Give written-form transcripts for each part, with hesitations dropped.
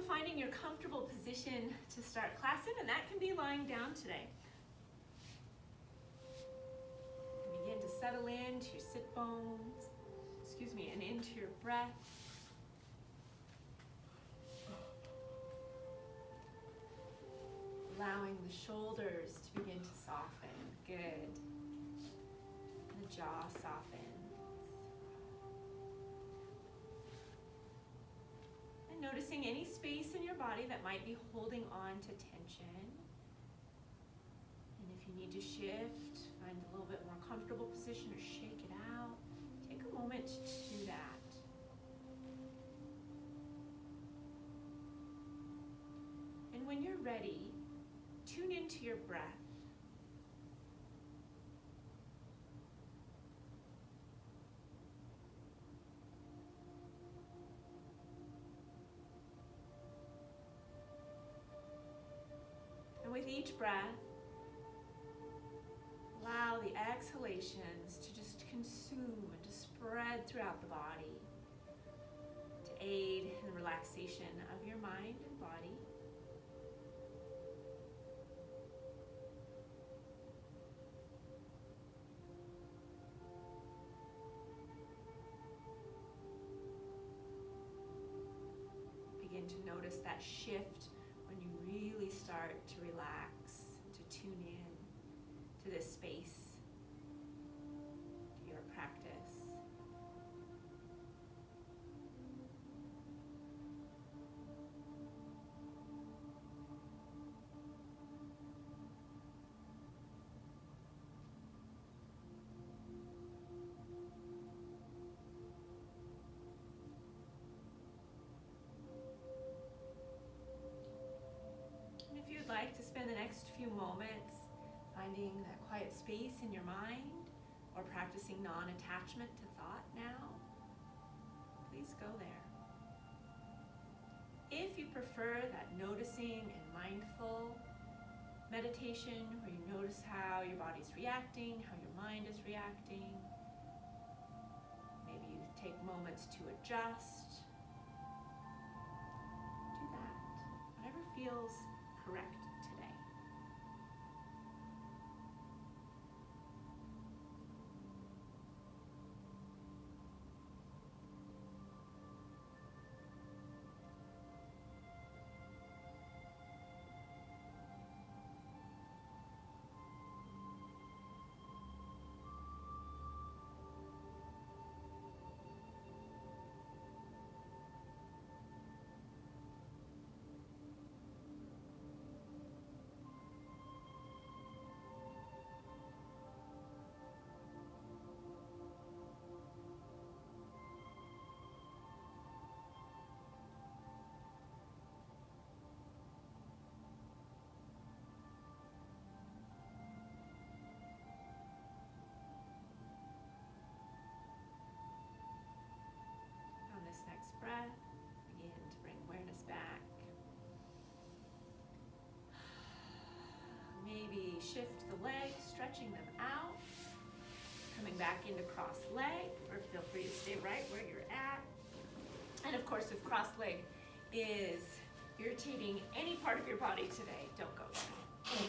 finding your comfortable position to start class in, and that can be lying down today. Begin to settle into your sit bones, and into your breath. Allowing the shoulders to begin to soften. Good. The jaw softens. And noticing any space in your body that might be holding on to tension. And if you need to shift, find a little bit more comfortable position or shake it out. Take a moment to do that. And when you're ready, tune into your breath. And with each breath, allow the exhalations to just consume and to spread throughout the body to aid in the relaxation of your mind and body. Begin to notice that shift when you really start to relax, to tune in to this space, to your practice. Like to spend the next few moments finding that quiet space in your mind or practicing non-attachment to thought now, please go there. If you prefer that noticing and mindful meditation where you notice how your body's reacting, how your mind is reacting, maybe you take moments to adjust, do that. Whatever feels correct today. Next breath, begin to bring awareness back. Maybe shift the legs, stretching them out, coming back into cross leg, or feel free to stay right where you're at. And of course, if cross leg is irritating any part of your body today, don't go there.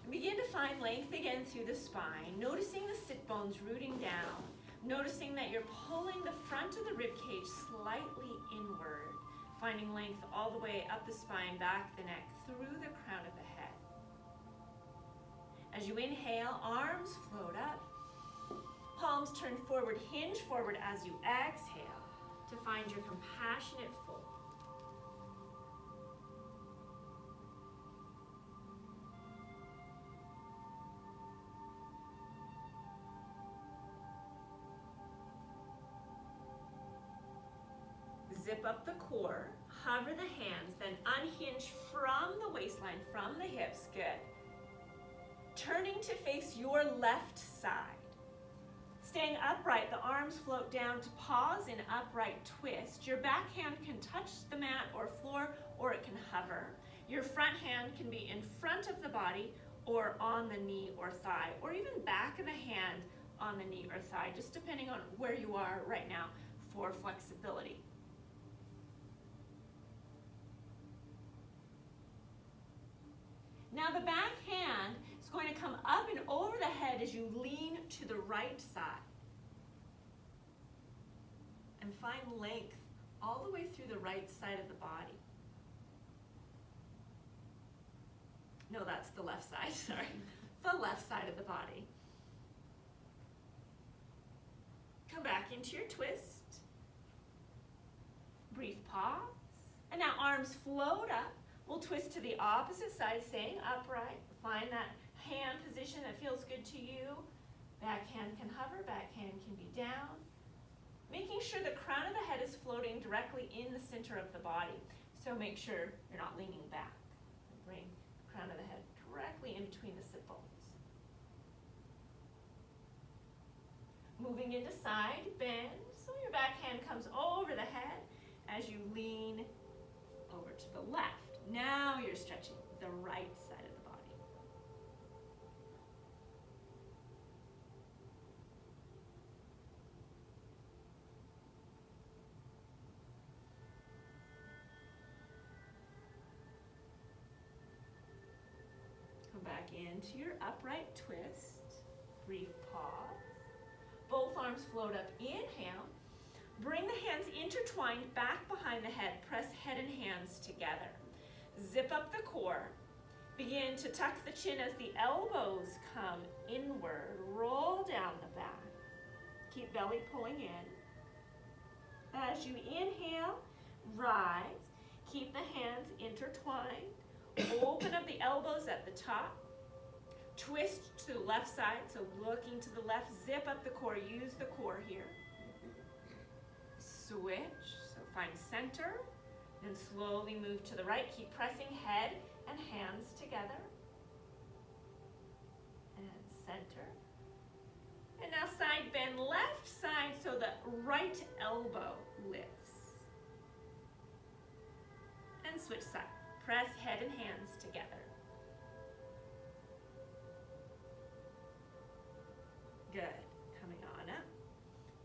Begin to find length again through the spine, noticing the sit bones rooting down. Noticing that you're pulling the front of the rib cage slightly inward, finding length all the way up the spine, back the neck, through the crown of the head. As you inhale, arms float up, palms turn forward, hinge forward as you exhale to find your compassionate fold. Zip up the core, hover the hands, then unhinge from the waistline, from the hips, good. Turning to face your left side. Staying upright, the arms float down to pause in upright twist. Your back hand can touch the mat or floor, or it can hover. Your front hand can be in front of the body or on the knee or thigh, or even back of the hand on the knee or thigh, just depending on where you are right now for flexibility. Now the back hand is going to come up and over the head as you lean to the right side. And find length all the way through the right side of the body. No, that's the left side, sorry. The left side of the body. Come back into your twist. Brief pause. And now arms float up. We'll twist to the opposite side, staying upright. Find that hand position that feels good to you. Back hand can hover, back hand can be down. Making sure the crown of the head is floating directly in the center of the body. So make sure you're not leaning back. Bring the crown of the head directly in between the sit bones. Moving into side bend. So your back hand comes over the head as you lean over to the left. Now you're stretching the right side of the body. Come back into your upright twist. Brief pause. Both arms float up. Inhale. Bring the hands intertwined back behind the head. Press head and hands together. Zip up the core. Begin to tuck the chin as the elbows come inward. Roll down the back. Keep belly pulling in. As you inhale, rise. Keep the hands intertwined. Open up the elbows at the top. Twist to the left side, so looking to the left. Zip up the core. Use the core here. Switch, so find center, then slowly move to the right. Keep pressing head and hands together. And center. And now side bend left side so the right elbow lifts. And switch side. Press head and hands together. Good. Coming on up.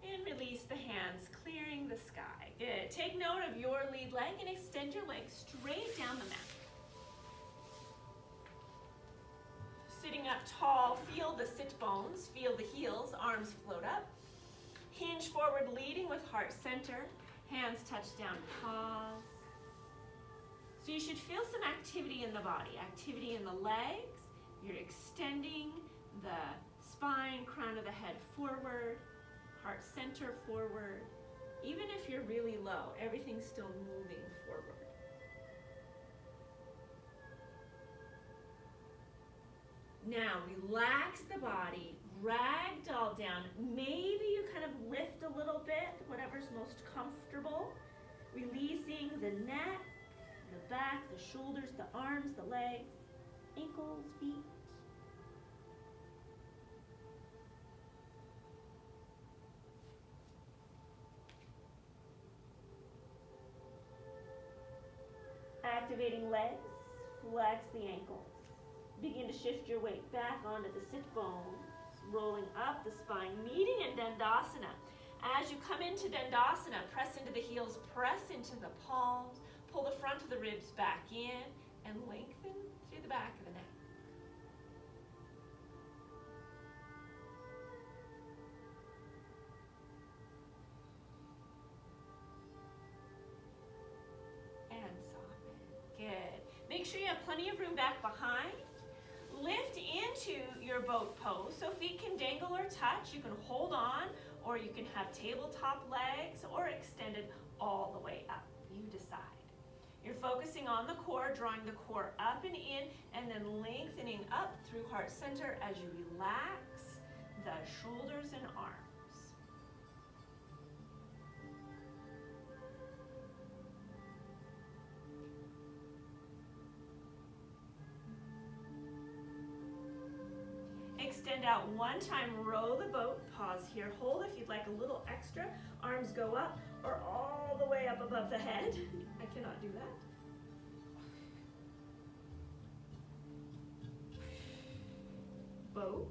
And release the hands, clearing the sky. Good. Take note of your lead leg and extend your legs straight down the mat. Sitting up tall, feel the sit bones, feel the heels, arms float up. Hinge forward, leading with heart center. Hands touch down, pause. So you should feel some activity in the body, activity in the legs. You're extending the spine, crown of the head forward, heart center forward. Even if you're really low, everything's still moving forward. Now relax the body, ragdoll down. Maybe you kind of lift a little bit, whatever's most comfortable. Releasing the neck, the back, the shoulders, the arms, the legs, ankles, feet. Activating legs, flex the ankles. Begin to shift your weight back onto the sit bones, rolling up the spine, meeting in Dandasana. As you come into Dandasana, press into the heels, press into the palms, pull the front of the ribs back in, and lengthen through the back of the neck. And soften. Good. Make sure you have plenty of room back behind. Lift into your boat pose, so feet can dangle or touch. You can hold on, or you can have tabletop legs, or extended all the way up. You decide. You're focusing on the core, drawing the core up and in, and then lengthening up through heart center as you relax the shoulders and arms. Extend out one time, row the boat, pause here, hold if you'd like a little extra, arms go up or all the way up above the head. I cannot do that. Boat.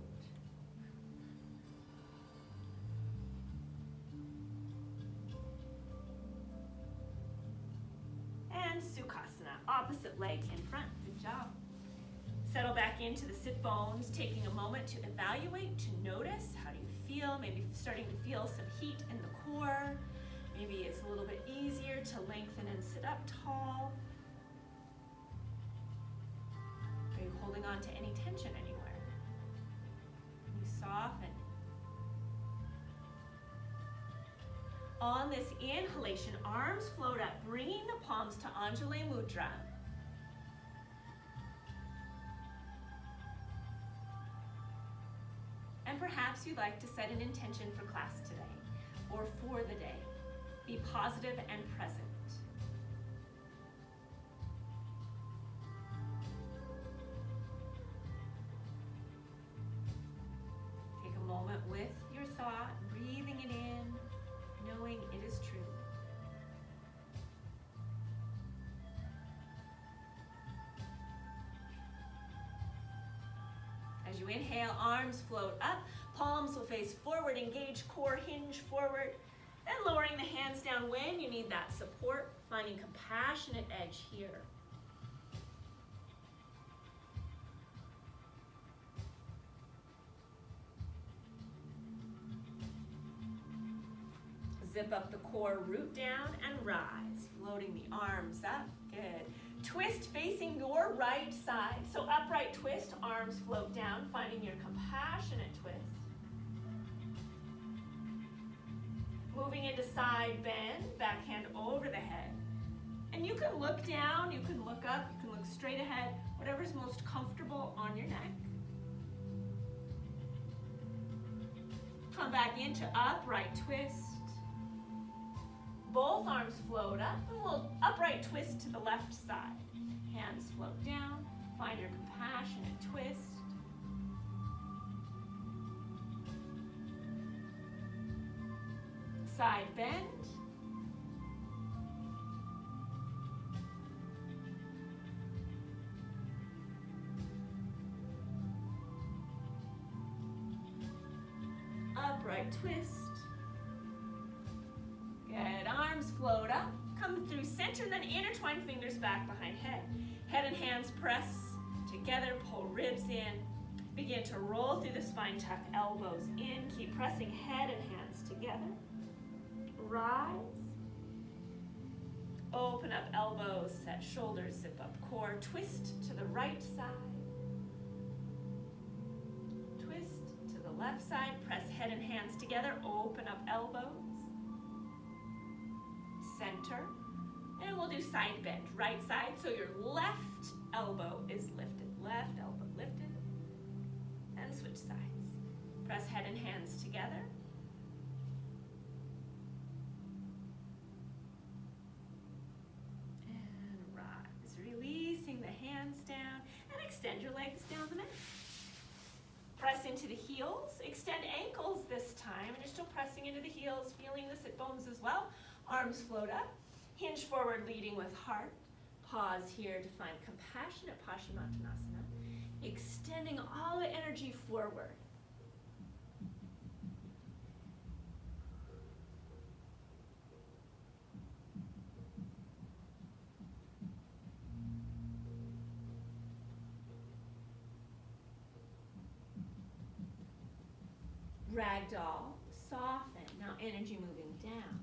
And Sukhasana, opposite leg in front, good job. Settle back into the sit bones, taking a moment to evaluate, to notice. How do you feel? Maybe starting to feel some heat in the core. Maybe it's a little bit easier to lengthen and sit up tall. Are you holding on to any tension anywhere? You soften. On this inhalation, arms float up, bringing the palms to Anjali Mudra. And perhaps you'd like to set an intention for class today or for the day. Be positive and present. Take a moment with your thought, breathing it in, knowing it is true. As you inhale, arms float up, palms will face forward, engage core, hinge forward, then lowering the hands down when you need that support, finding compassionate edge here. Zip up the core, root down, and rise, floating the arms up. Good. Twist facing your right side. So upright twist, arms float down, finding your compassionate twist. Moving into side bend, back hand over the head. And you can look down, you can look up, you can look straight ahead, whatever's most comfortable on your neck. Come back into upright twist. Both arms float up, and we'll upright twist to the left side. Hands float down, find your compassionate twist. Side bend. Upright twist. Good, arms float up, come through center, then intertwine fingers back behind head. Head and hands press together, pull ribs in. Begin to roll through the spine, tuck elbows in, keep pressing head and hands together. Rise. Open up elbows, set shoulders, zip up core, twist to the right side. Twist to the left side, press head and hands together, open up elbows. Center, and we'll do side bend, right side, so your left elbow is lifted, left elbow lifted, and switch sides. Press head and hands together. And rise, releasing the hands down, and extend your legs down the mat. Press into the heels, extend ankles this time, and you're still pressing into the heels, feeling the sit bones as well. Arms float up, hinge forward, leading with heart. Pause here to find compassionate Paschimottanasana, extending all the energy forward. Ragdoll, soften, now energy moving down.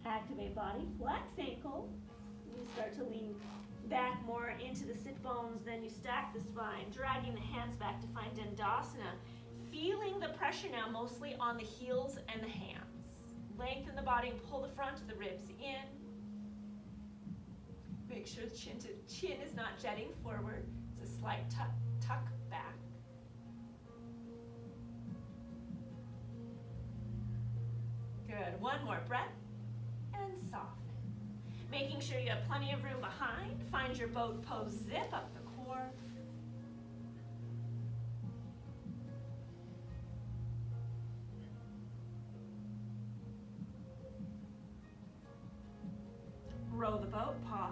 Activate body, flex ankle. You start to lean back more into the sit bones, then you stack the spine, dragging the hands back to find Dandasana. Feeling the pressure now mostly on the heels and the hands. Lengthen the body and pull the front of the ribs in. Make sure the chin is not jetting forward. It's a slight tuck back. Good, one more breath. And soften. Making sure you have plenty of room behind. Find your boat pose, zip up the core. Row the boat, pause.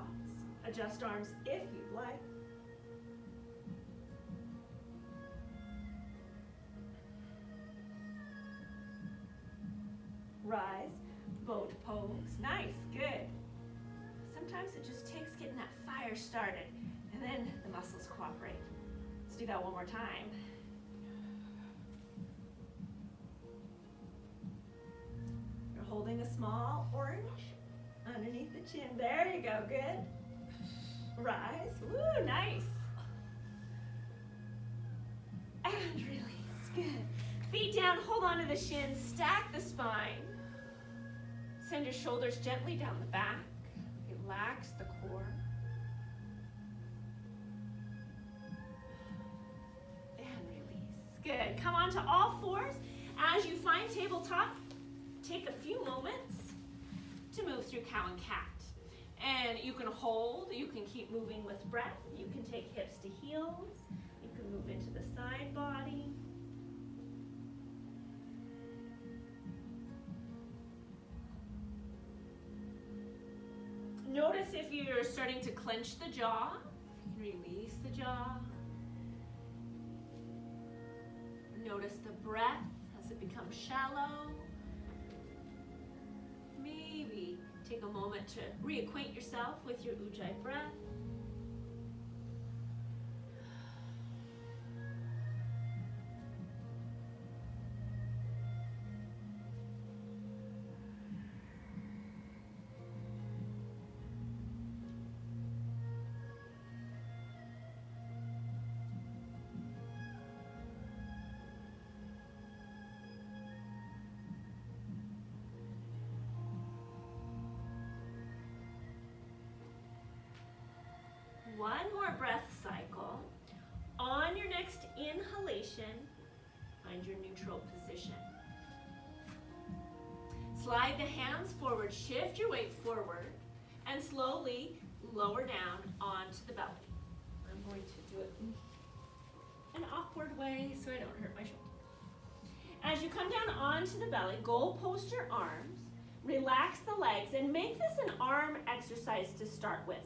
Adjust arms if you'd like. rise, boat pose. Nice, good. Sometimes it just takes getting that fire started, and then the muscles cooperate. Let's do that one more time. You're holding a small orange underneath the chin. There you go, good. Rise, woo, nice. And release, good. Feet down, hold on to the shins, stack the spine. Send your shoulders gently down the back. Relax the core. And release. Good. Come on to all fours. As you find tabletop, take a few moments to move through cow and cat. And you can hold, you can keep moving with breath. You can take hips to heels. You can move into the side body. Notice if you're starting to clench the jaw, release the jaw. Notice the breath as it becomes shallow. Maybe take a moment to reacquaint yourself with your Ujjayi breath. One more breath cycle. On your next inhalation, find your neutral position. Slide the hands forward, shift your weight forward, and slowly lower down onto the belly. I'm going to do it in an awkward way so I don't hurt my shoulder. As you come down onto the belly, goal post your arms, relax the legs, and make this an arm exercise to start with.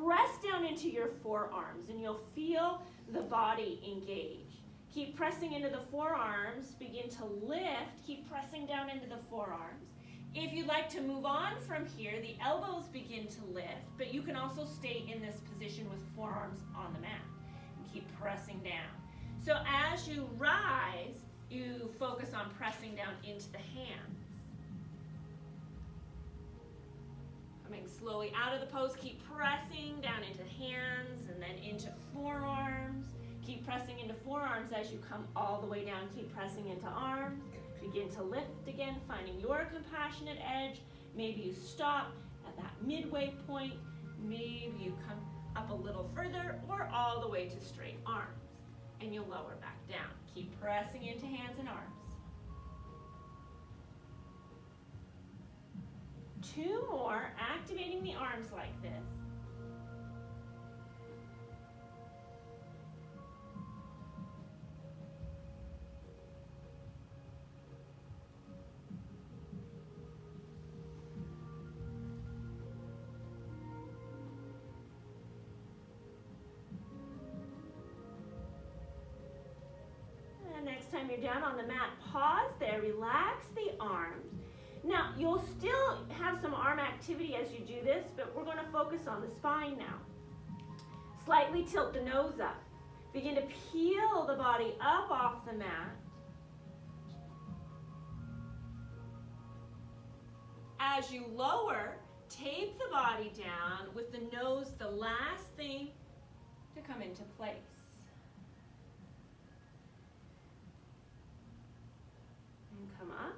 Press down into your forearms and you'll feel the body engage. Keep pressing into the forearms, begin to lift, keep pressing down into the forearms. If you'd like to move on from here, the elbows begin to lift, but you can also stay in this position with forearms on the mat and keep pressing down. So as you rise, you focus on pressing down into the hands. Coming slowly out of the pose, keep pressing down into hands and then into forearms. Keep pressing into forearms as you come all the way down. Keep pressing into arms. Begin to lift again, finding your compassionate edge. Maybe you stop at that midway point. Maybe you come up a little further or all the way to straight arms. And you'll lower back down. Keep pressing into hands and arms. 2 more, activating the arms like this. And next time you're down on the mat, pause there, relax the arms. Now, you'll still have some arm activity as you do this, but we're going to focus on the spine now. Slightly tilt the nose up. Begin to peel the body up off the mat. As you lower, tape the body down with the nose the last thing to come into place. And come up.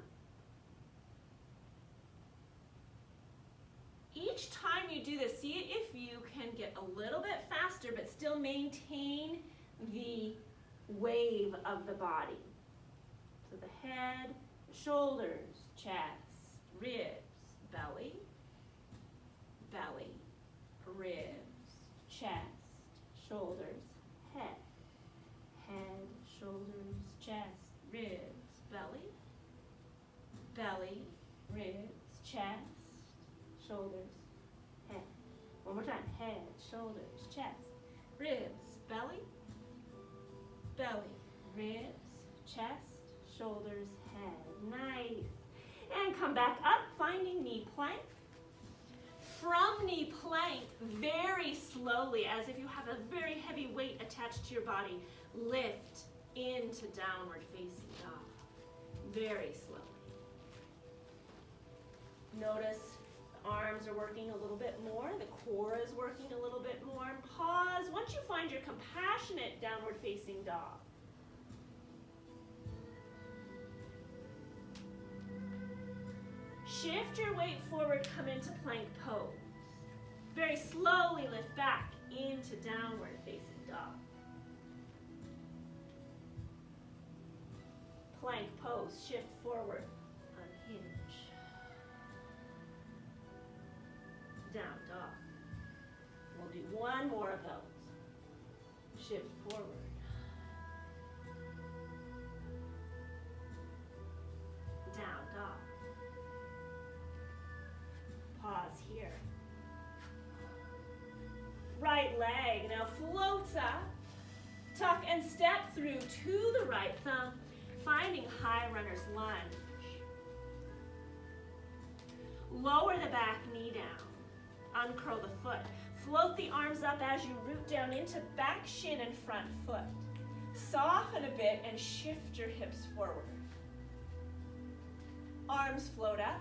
Each time you do this, see if you can get a little bit faster, but still maintain the wave of the body. So the head, shoulders, chest, ribs, belly, belly, ribs, chest, shoulders, head, head, shoulders, chest, ribs, belly, belly, ribs, chest, shoulders, head. One more time. Head, shoulders, chest, ribs, belly, belly, ribs, chest, shoulders, head. Nice. And come back up, finding knee plank. From knee plank, very slowly, as if you have a very heavy weight attached to your body, lift into downward facing dog. Very slowly. Notice the arms are working a little bit more, the core is working a little bit more. Pause once you find your compassionate downward facing dog. Shift your weight forward, come into plank pose. Very slowly lift back into downward facing dog. Plank pose, shift forward, unhinge. Down dog. We'll do one more of those. Shift forward. Down dog. Pause here. Right leg now floats up. Tuck and step through to the right thumb, finding high runner's lunge. Lower the back knee down. Uncurl the foot. Float the arms up as you root down into back shin and front foot. Soften a bit and shift your hips forward. Arms float up.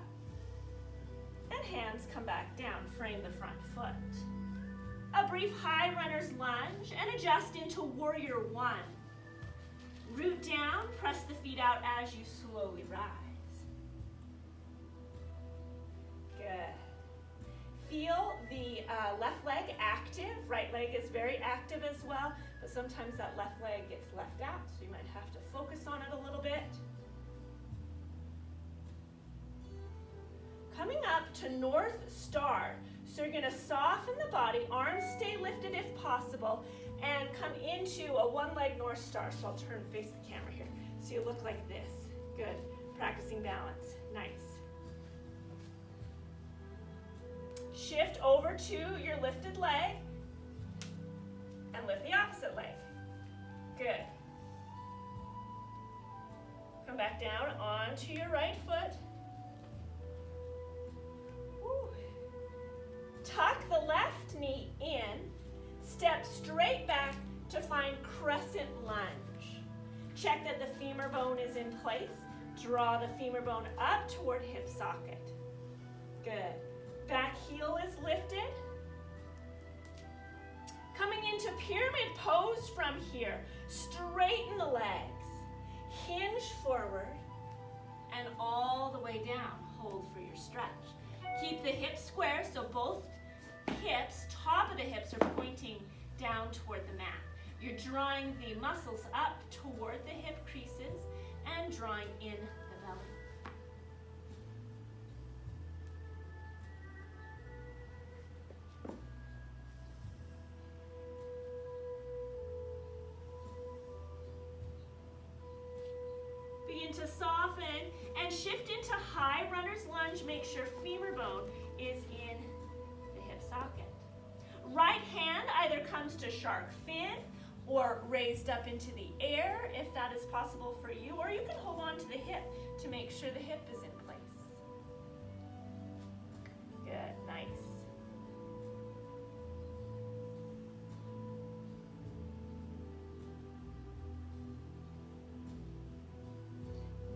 And hands come back down, frame the front foot. A brief high runner's lunge and adjust into warrior one. Root down, press the feet out as you slowly rise. Good. Feel the left leg active, right leg is very active as well, but sometimes that left leg gets left out, so you might have to focus on it a little bit. Coming up to North Star. So you're gonna soften the body, arms stay lifted if possible, and come into a one-leg North Star. So I'll turn and face the camera here. So you look like this. Good. Practicing balance. Nice. Shift over to your lifted leg and lift the opposite leg. Good. Come back down onto your right foot. Tuck the left knee in, step straight back to find crescent lunge. Check that the femur bone is in place. Draw the femur bone up toward hip socket. Good. Back heel is lifted. Coming into pyramid pose from here. Straighten the legs. Hinge forward and all the way down. Hold for your stretch. Keep the hips square so both hips, top of the hips are pointing down toward the mat. You're drawing the muscles up toward the hip creases and drawing in the belly. Begin to soften and shift into high runner's lunge. Make sure femur bone is in the hip socket. Right hand either comes to shark fin or raised up into the air if that is possible for you, or you can hold on to the hip to make sure the hip is in place. Good, nice.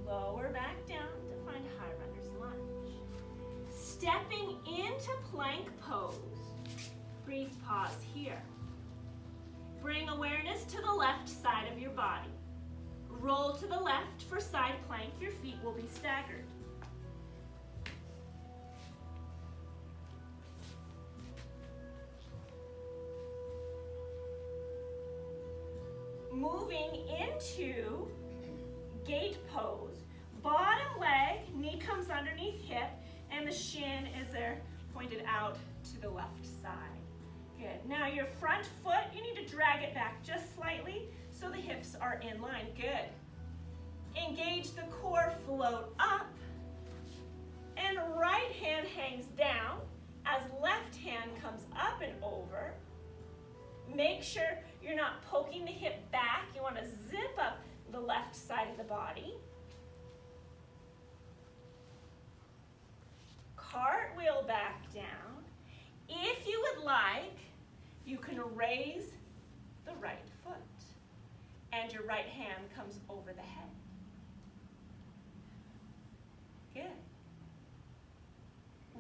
Lower back down to find high runner's lunge. Stepping into plank pose. Brief pause here. Bring awareness to the left side of your body. Roll to the left for side plank. Your feet will be staggered. Moving into gate pose. Bottom leg, knee comes underneath hip, and the shin is there pointed out to the left side. Good. Now your front foot, you need to drag it back just slightly so the hips are in line. Good. Engage the core, float up, and right hand hangs down as left hand comes up and over. Make sure you're not poking the hip back. You want to zip up the left side of the body. You can raise the right foot, and your right hand comes over the head. Good.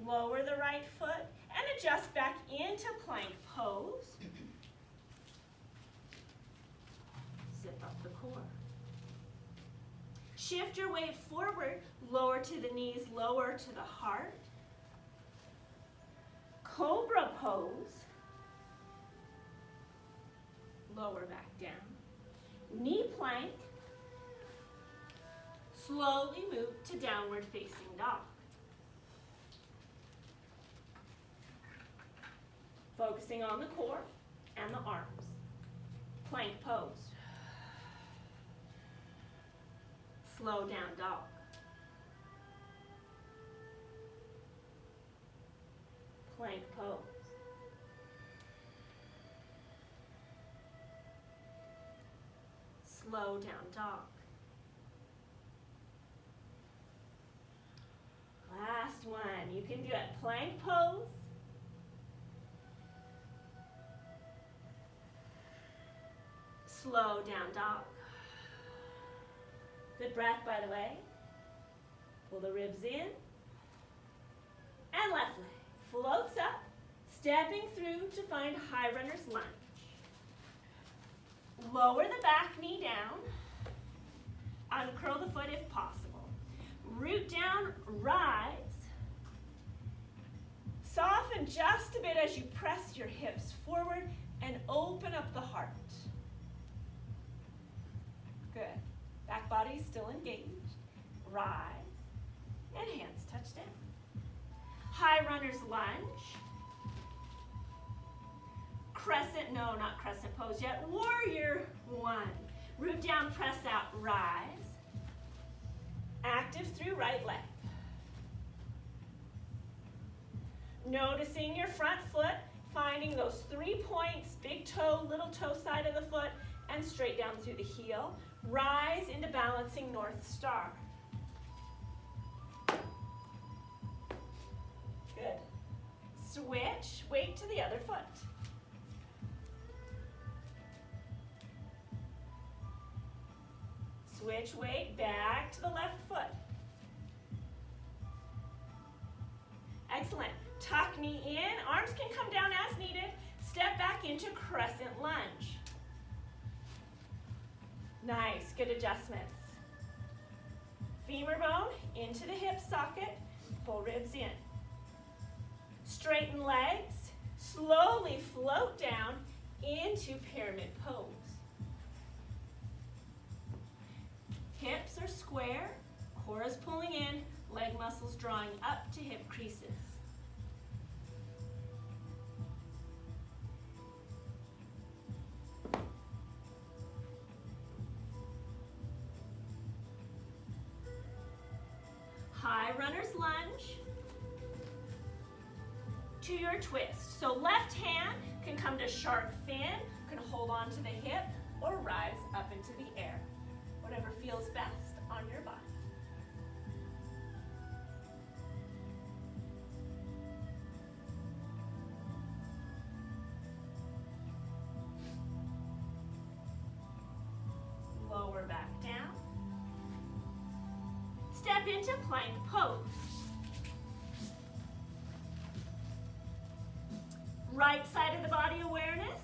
Lower the right foot and adjust back into plank pose. Zip up the core. Shift your weight forward, lower to the knees, lower to the heart. Cobra pose. Lower back down. Knee plank. Slowly move to downward facing dog. Focusing on the core and the arms. Plank pose. Slow down dog. Plank pose. Slow down dog. Last one. You can do it. Plank pose. Slow down dog. Good breath, by the way. Pull the ribs in. And left leg floats up, stepping through to find high runner's lunge. Lower the back knee down. Uncurl the foot if possible. Root down, rise. Soften just a bit as you press your hips forward and open up the heart. Good. Back body still engaged. Rise. And hands touch down. High runner's lunge. Crescent, no, not crescent pose yet. Warrior one. Root down, press out, rise. Active through right leg. Noticing your front foot, finding those 3 points, big toe, little toe side of the foot, and straight down through the heel. Rise into balancing North Star. Good. Switch, weight to the other foot. Switch weight back to the left foot. Excellent. Tuck knee in, arms can come down as needed. Step back into crescent lunge. Nice, good adjustments. Femur bone into the hip socket, pull ribs in. Straighten legs, slowly float down into pyramid pose. Hips are square, core is pulling in, leg muscles drawing up to hip creases. High runner's lunge to your twist. So left hand can come to shark fin, can hold on to the hip, or rise up into the air. Whatever feels best on your body. Lower back down. Step into plank pose. Right side of the body awareness.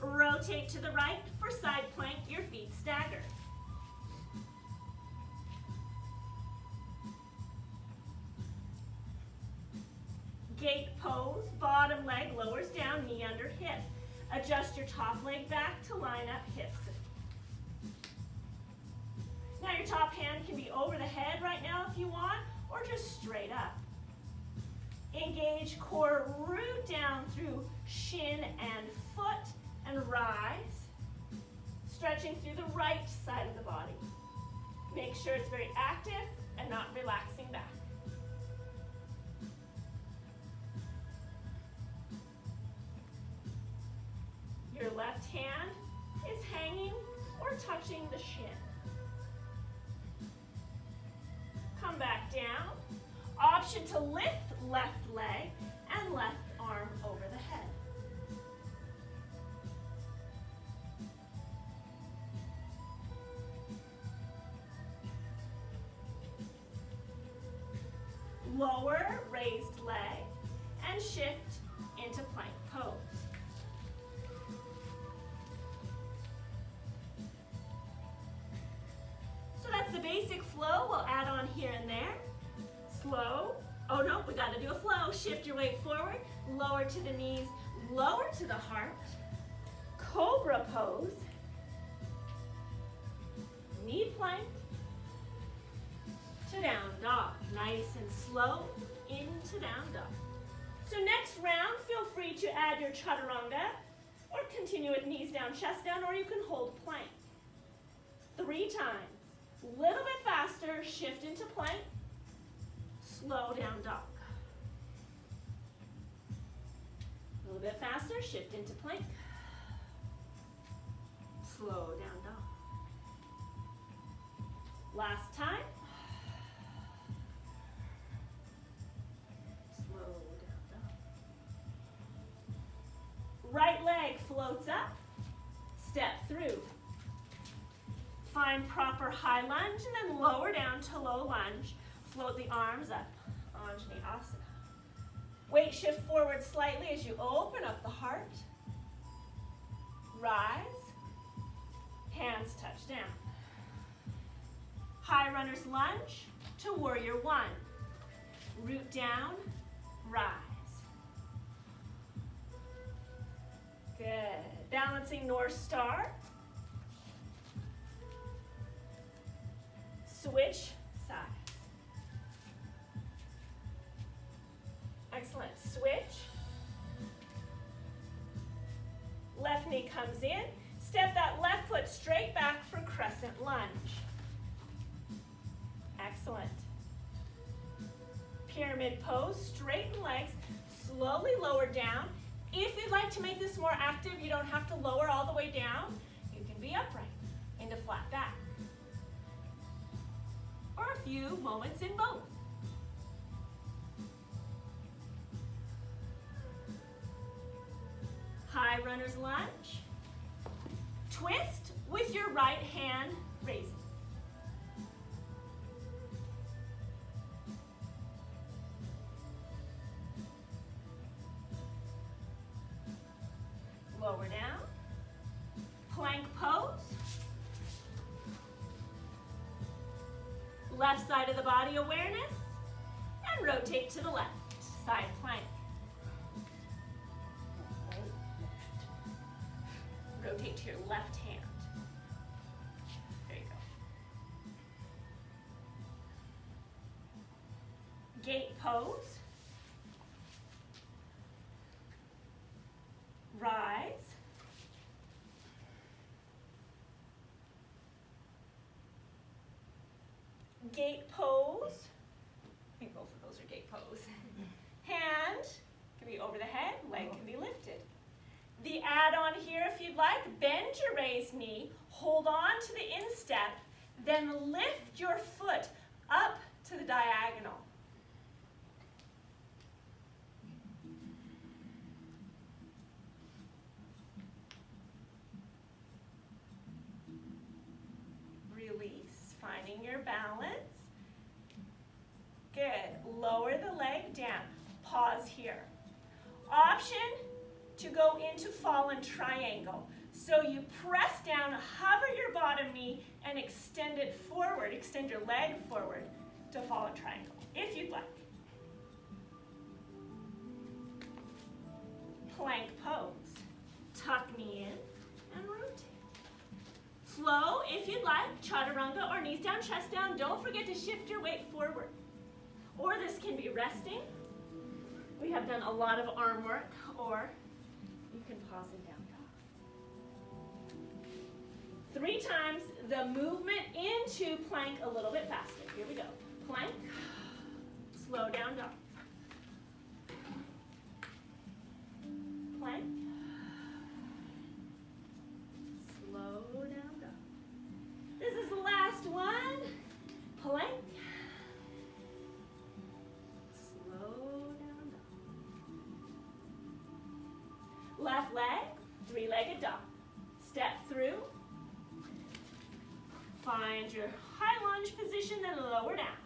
Rotate to the right for side plank, your feet stagger. Gate pose, bottom leg lowers down, knee under hip. Adjust your top leg back to line up hips. Now your top hand can be over the head right now if you want, or just straight up. Engage core, root down through shin and foot, and rise, stretching through the right side of the body. Make sure it's very active and not relaxing back. Your left hand is hanging or touching the shin. Come back down. Option to lift left leg and left arm over the head. Lower raised leg and shift into plank pose. So that's the basic flow. We'll add on here and there. Slow. Oh no, we got to do a flow. Shift your weight forward, lower to the knees, lower to the heart. Cobra pose. Knee plank to down dog. Nice and slow into down dog. So next round, feel free to add your chaturanga or continue with knees down, chest down, or you can hold plank. 3 times. Little bit faster, shift into plank, slow down dog. A little bit faster, shift into plank, slow down dog. Last time. Slow down dog. Right leg floats up, step through. Find proper high lunge and then lower down to low lunge. Float the arms up, Anjaneyasana. Weight shift forward slightly as you open up the heart. Rise, hands touch down. High runner's lunge to warrior 1. Root down, rise. Good. Balancing North Star. Switch sides. Excellent. Switch. Left knee comes in. Step that left foot straight back for crescent lunge. Excellent. Pyramid pose, straighten legs, slowly lower down. If you'd like to make this more active, you don't have to lower all the way down. You can be upright into flat back. Or a few moments in both. High runner's lunge. Twist with your right hand raising. Lower down. Plank pose. Left side of the body awareness, and rotate to the left, side plank. Rotate to your left hand. There you go. Gate pose. Rise. Gate pose. I think both of those are gate pose. Hand can be over the head, leg can be lifted. The add-on here, if you'd like, bend your raised knee, hold on to the instep, then lift your foot up to the diagonal. Release, finding your balance. Good. Lower the leg down. Pause here. Option to go into fallen triangle. So you press down, hover your bottom knee, and extend it forward. Extend your leg forward to fallen triangle, if you'd like. Plank pose. Tuck knee in and rotate. Flow, if you'd like, chaturanga or knees down, chest down. Don't forget to shift your weight forward. Or this can be resting. We have done a lot of arm work, or you can pause in down dog. 3 times the movement into plank a little bit faster. Here we go. Plank, slow down dog. Plank, slow down dog. This is the last one. Plank. Left leg, 3-legged dog. Step through. Find your high lunge position, then lower down.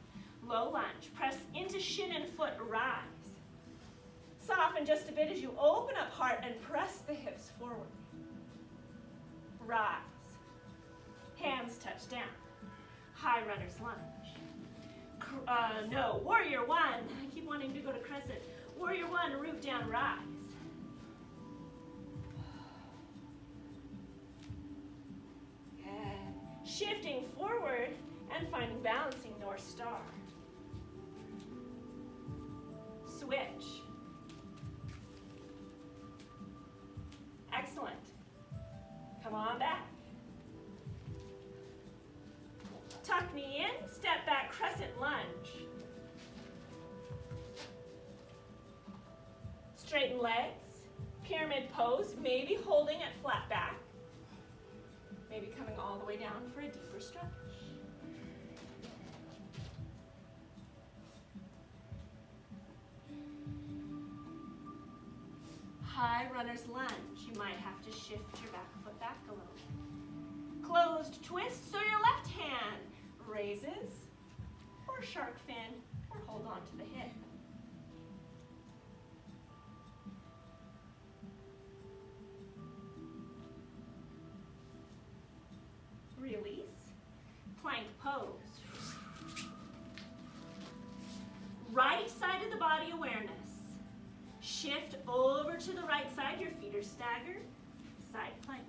Low lunge. Press into shin and foot, rise. Soften just a bit as you open up heart and press the hips forward. Rise. Hands touch down. High runner's lunge. No, warrior one. I keep wanting to go to crescent. Warrior one, root down, rise. Good. Shifting forward and finding balancing North Star. Switch. Excellent. Come on back. Tuck knee in, step back, crescent lunge. Straighten legs, pyramid pose, maybe holding at flat back. Maybe coming all the way down for a deeper stretch. High runner's lunge. You might have to shift your back foot back a little. Closed twist, so your left hand raises, or shark fin, or hold on to the hip. Release, plank pose. Right side of the body awareness. Shift over to the right side, your feet are staggered, side plank.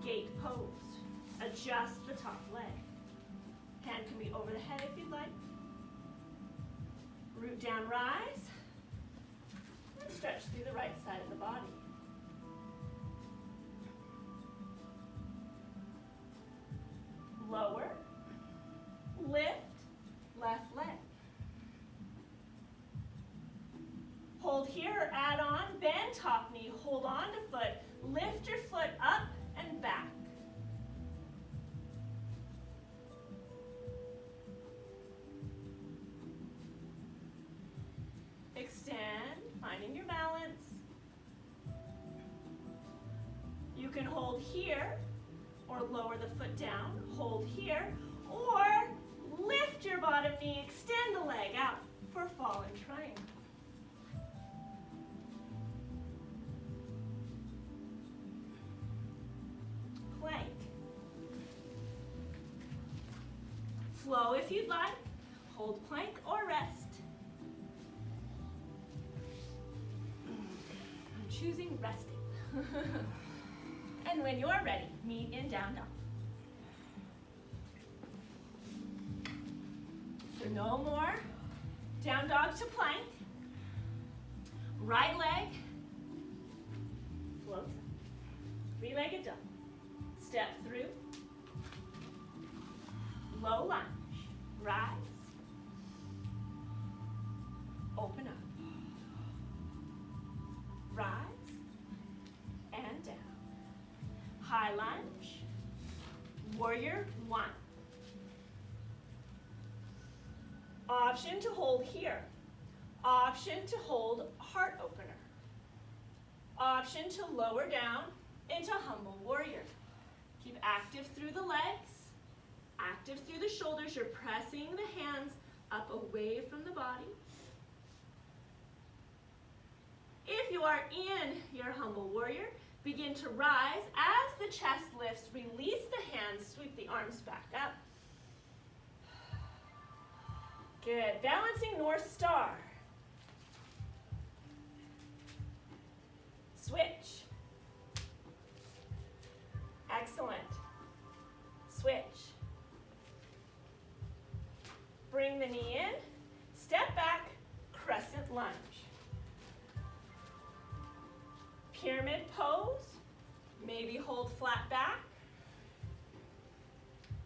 Gate pose. Adjust the top leg. Hand can be over the head if you'd like. Root down, rise. And stretch through the right side of the body. Lower. Lift. Left leg. Hold here or add on. Bend top knee. Hold on to foot. Lift your foot up and back. Extend, finding your balance. You can hold here or lower the foot down. Hold here or lift your bottom knee, extend the leg out for fallen triangle. Plank. Flow if you'd like. Hold plank or rest. I'm choosing resting. And when you're ready, meet in down dog. So no more down dog to plank. Right leg floats up. Three-legged dog. Step through. Low lunge. Rise. Open up. Rise. And down. High lunge. Warrior one. Option to hold here. Option to hold heart opener. Option to lower down into humble warrior. Keep active through the legs, active through the shoulders. You're pressing the hands up away from the body. If you are in your humble warrior, begin to rise. As the chest lifts, release the hands, sweep the arms back up. Good. Balancing North Star. Switch. Excellent. Switch. Bring the knee in. Step back. Crescent lunge. Pyramid pose. Maybe hold flat back.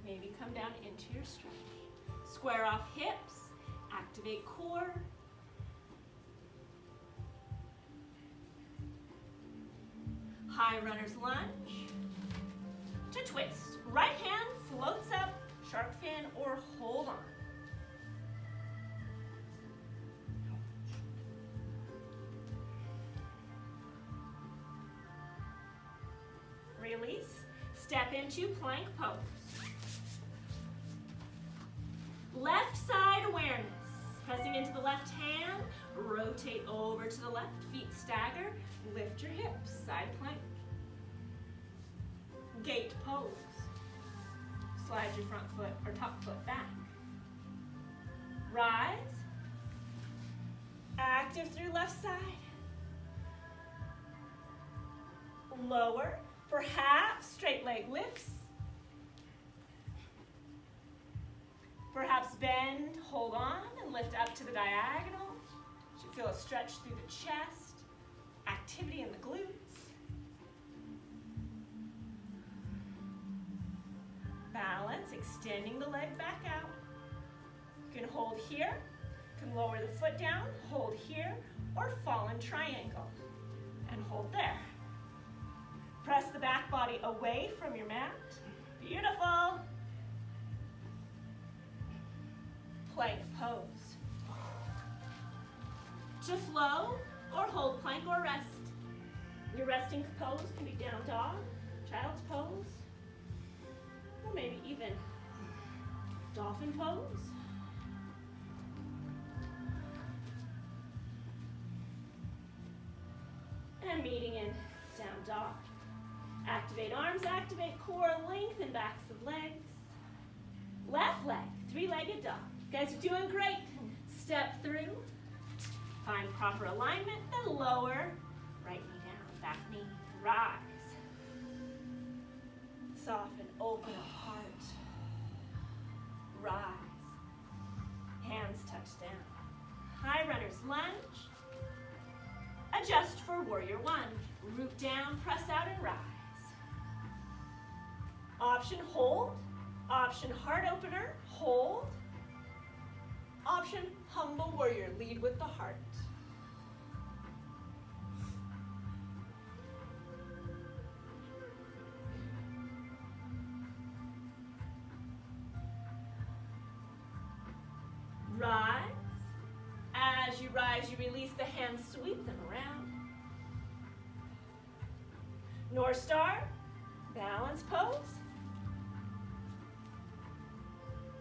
Maybe come down into your stretch. Square off hips. Activate core. High runner's lunge. To twist. Right hand floats up, shark fin, or hold on. Release. Step into plank pose. Left side awareness. Pressing into the left hand, rotate over to the left, feet stagger, lift your hips, side plank. Gate pose. Slide your front foot or top foot back. Rise. Active through left side. Lower, perhaps straight leg lifts. Perhaps bend, hold on, and lift up to the diagonal. You should feel a stretch through the chest, activity in the glutes. Balance, extending the leg back out. You can hold here, you can lower the foot down, hold here, or fall in triangle, and hold there. Press the back body away from your mat. Beautiful. Plank pose. To flow or hold plank or rest. Your resting pose can be down dog, child's pose, or maybe even dolphin pose. And meeting in down dog. Activate arms, activate core, lengthen backs of legs. Left leg, three-legged dog. You guys are doing great. Step through. Find proper alignment, then lower. Right knee down, back knee, rise. Soften, open heart. Rise. Hands touch down. High runner's lunge. Adjust for warrior one. Root down, press out, and rise. Option hold. Option heart opener, hold. Option humble warrior, lead with the heart. Rise. As you rise, you release the hands, sweep them around. North Star, balance pose.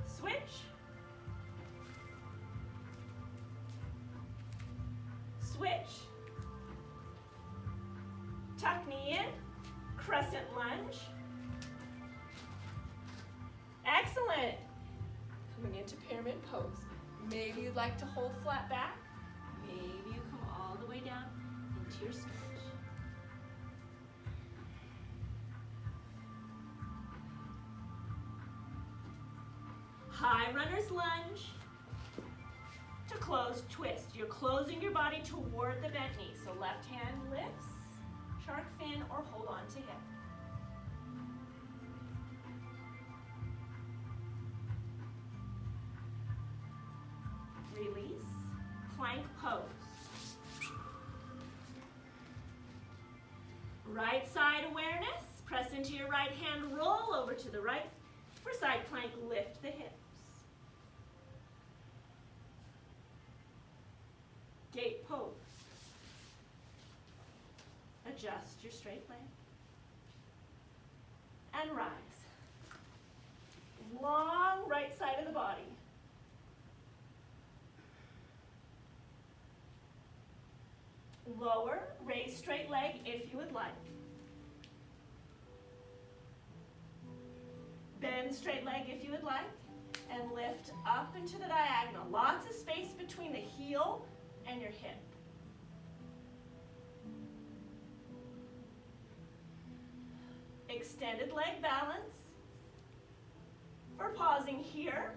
Switch. Switch. Tuck knee in, crescent lunge. Excellent. Coming into pyramid pose. Maybe you'd like to hold flat back. Maybe you come all the way down into your switch. High runner's lunge. To close, twist. You're closing your body toward the bent knee. So left hand lifts, shark fin, or hold on to hip. Release, plank pose. Right side awareness. Press into your right hand, roll over to the right. For side plank, lift the hips. Gate pose. Adjust your straight leg. And rise. Long right side of the body. Lower, raise straight leg if you would like. Bend straight leg if you would like. And lift up into the diagonal. Lots of space between the heel and your hip. Extended leg balance. For pausing here,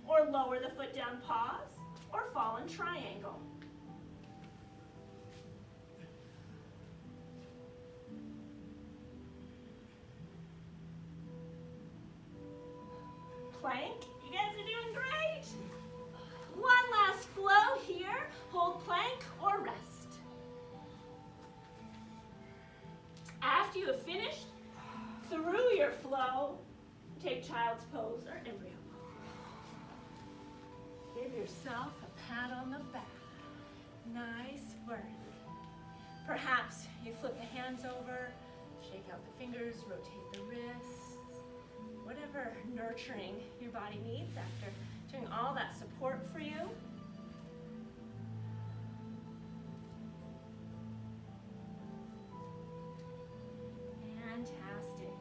or lower the foot down, pause, or fall in triangle. Plank. You guys are doing great. One last flow here. Hold plank or rest. After you have finished, through your flow, take child's pose or embryo pose. Give yourself a pat on the back. Nice work. Perhaps you flip the hands over, shake out the fingers, rotate the wrists. Whatever nurturing your body needs after Doing all that support for you. Fantastic.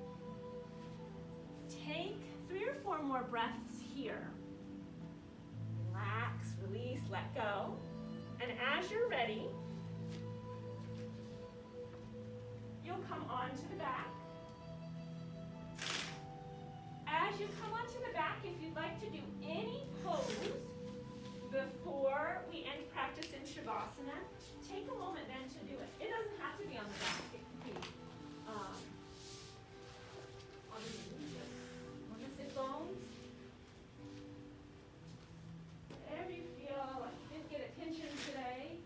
Take 3 or 4 more breaths here. Relax, release, let go. And as you're ready, you'll come onto the back. As you come onto the back, if you'd like to do any pose before we end practice in Shavasana, take a moment then to do it. It doesn't have to be on the back. It can be on the sit bones. Wherever you feel like you didn't get a tension today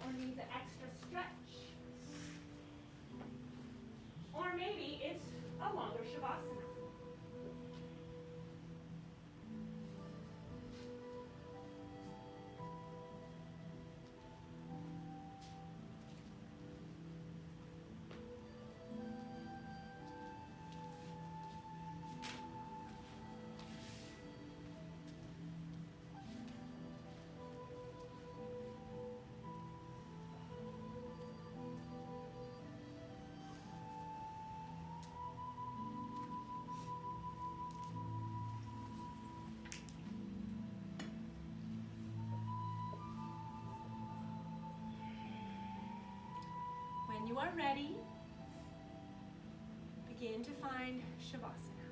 or needs an extra stretch. Or maybe it's a longer Shavasana. When you are ready, begin to find Shavasana.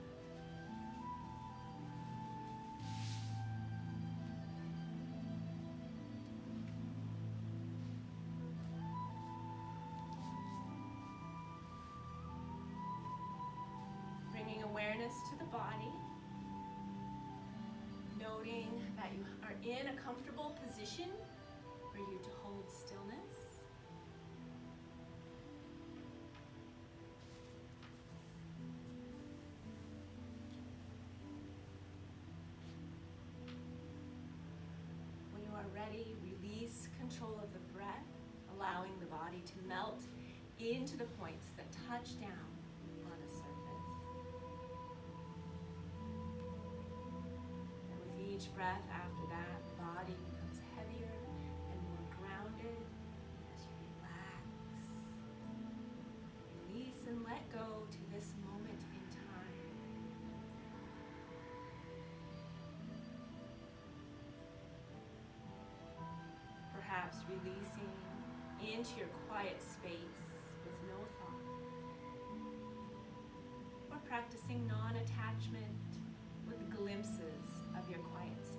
Bringing awareness to the body, noting that you are in a comfortable position for you to hold stillness. Ready, release control of the breath, allowing the body to melt into the points that touch down on the surface. And with each breath after that, the body becomes heavier and more grounded as you relax. Release and let go to this moment in time. Perhaps releasing into your quiet space with no thought. Or practicing non-attachment with glimpses of your quiet space.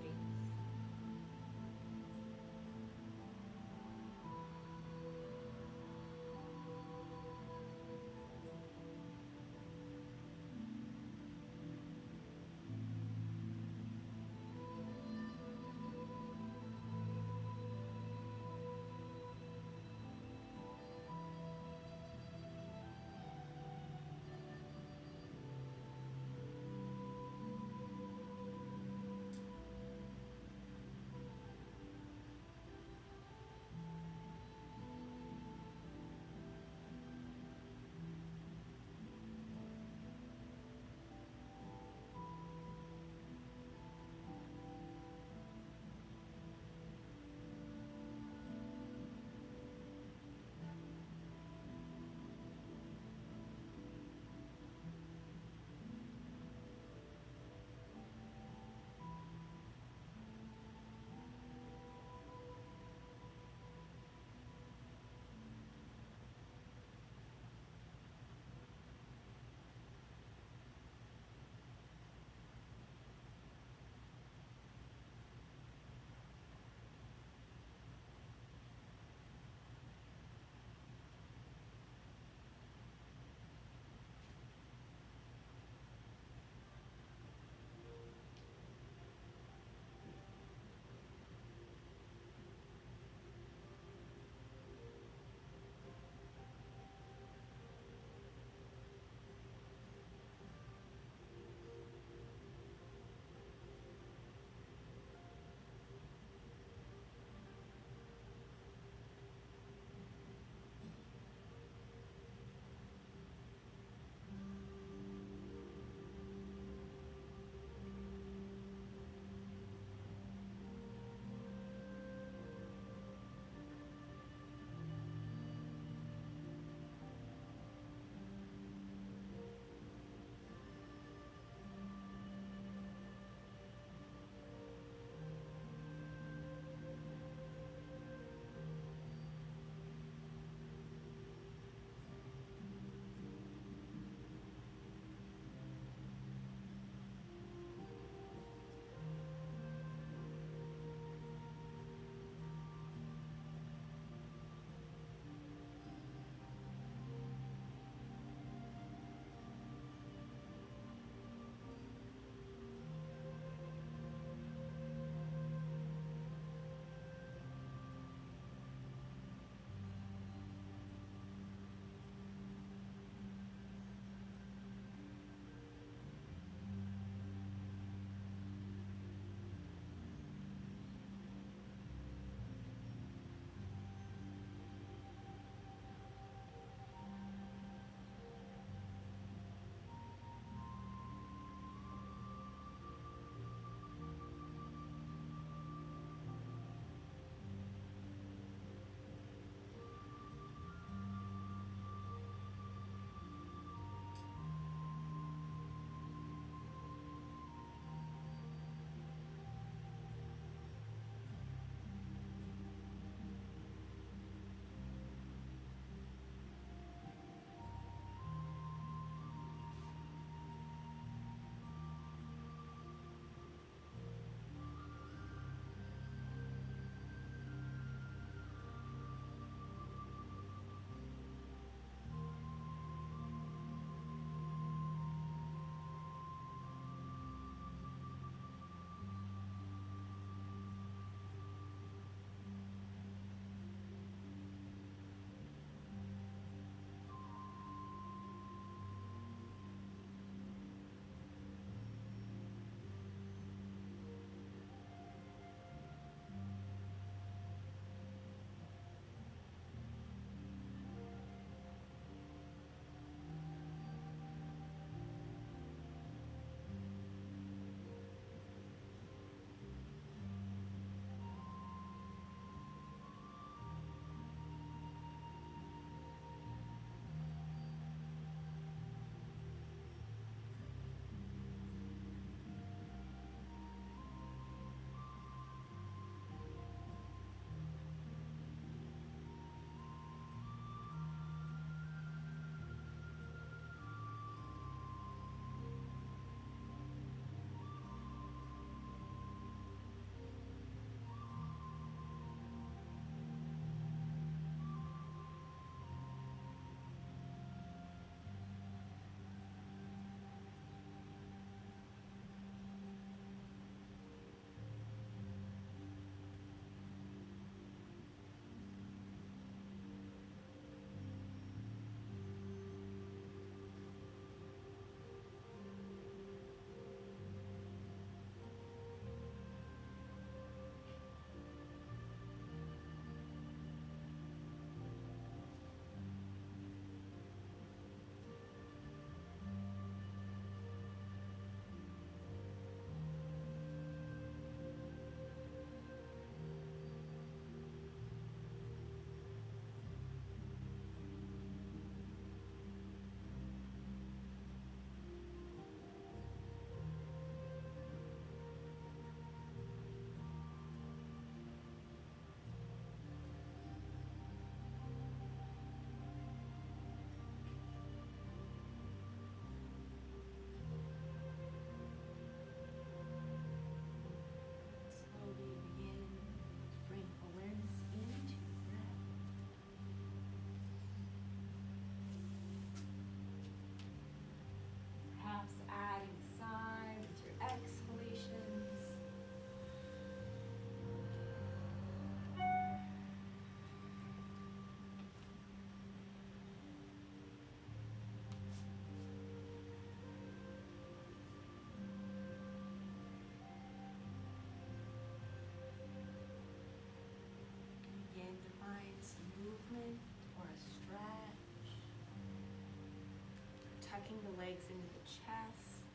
tucking the legs into the chest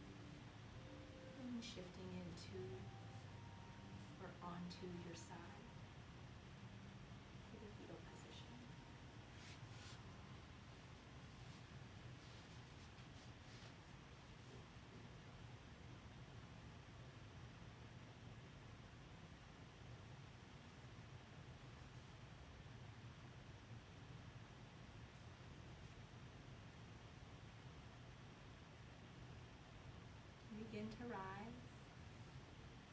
and shifting into or onto your side for the fetal position. Begin to rise,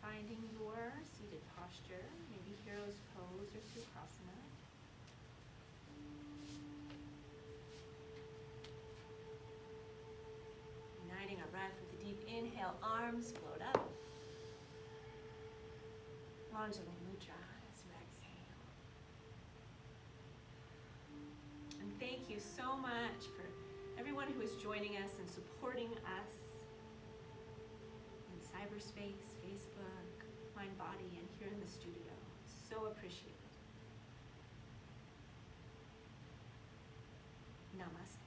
finding your seated posture, maybe hero's pose or Sukhasana. Uniting our breath with a deep inhale, arms float up. Anjali Mudra as you exhale. And thank you so much for everyone who is joining us and supporting us in cyberspace, Facebook, Mind Body, and here in the studio. So appreciated. Namaste.